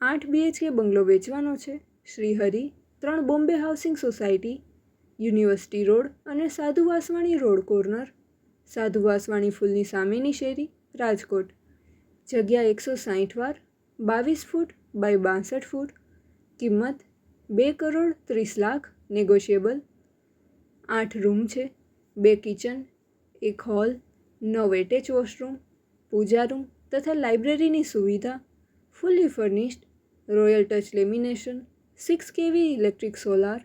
8 BHK બંગલો વેચવાનો છે. Shri Hari 3 Bombay housing society, university road અને સાધુ વાસવાણી રોડ કોર્નર, સાધુ વાસવાણી ફૂલની સામેની શેરી, રાજકોટ. જગ્યા 160 વાર, 22 ફૂટ બાય 62 ફૂટ. કિંમત 2,30,00,000, નેગોશિયેબલ. 8 રૂમ છે, 2 kitchen, 1 hall, 9 attach washroom, puja room તથા લાઇબ્રેરીની સુવિધા. Fully furnished, royal touch lamination, 6 kV electric solar,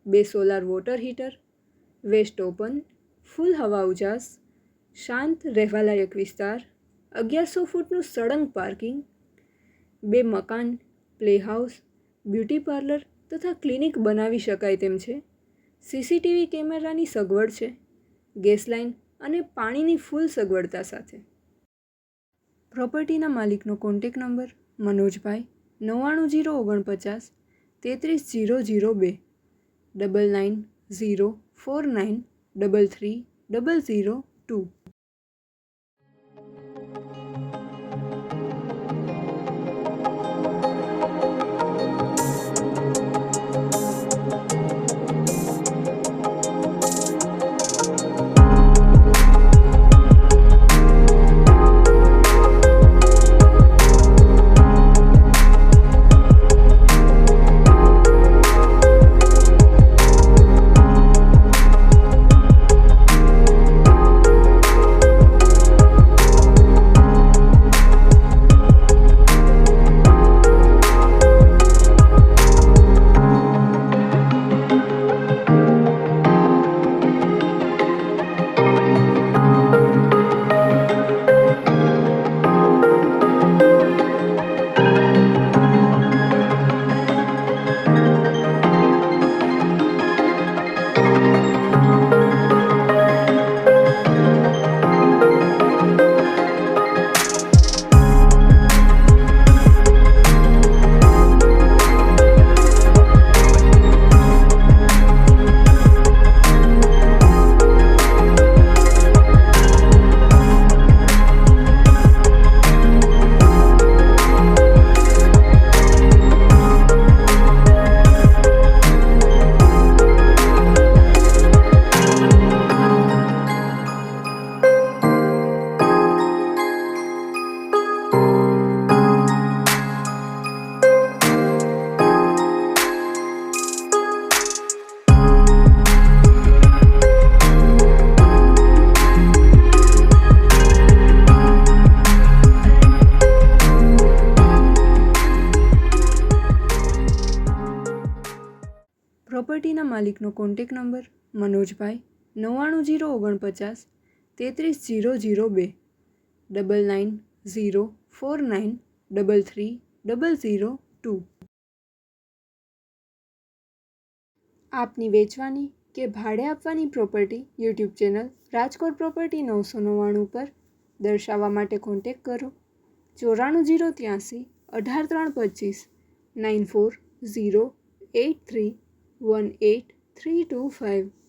2 solar water heater, west open, full હવા ઉજાસ, શાંત રહેવાલાયક વિસ્તાર, 1100 ફૂટનું સળંગ પાર્કિંગ. 2 મકાન, પ્લે હાઉસ, બ્યુટી પાર્લર તથા ક્લિનિક બનાવી શકાય તેમ છે. CCTV કેમેરાની સગવડ છે. ગેસ લાઇન અને પાણીની ફૂલ સગવડતા સાથે. પ્રોપર્ટીના માલિકનો કોન્ટેક નંબર મનોજભાઈ 99,049 33,002, 99,04933,002. પ્રોપર્ટીના માલિકનો કોન્ટેક નંબર મનોજભાઈ 99,049 33,002, 99,04933,002. આપની વેચવાની કે ભાડે આપવાની property YouTube channel Rajkot property 999 પર દર્શાવવા માટે કોન્ટેક કરો 94,083 18,325 94,083 18,325.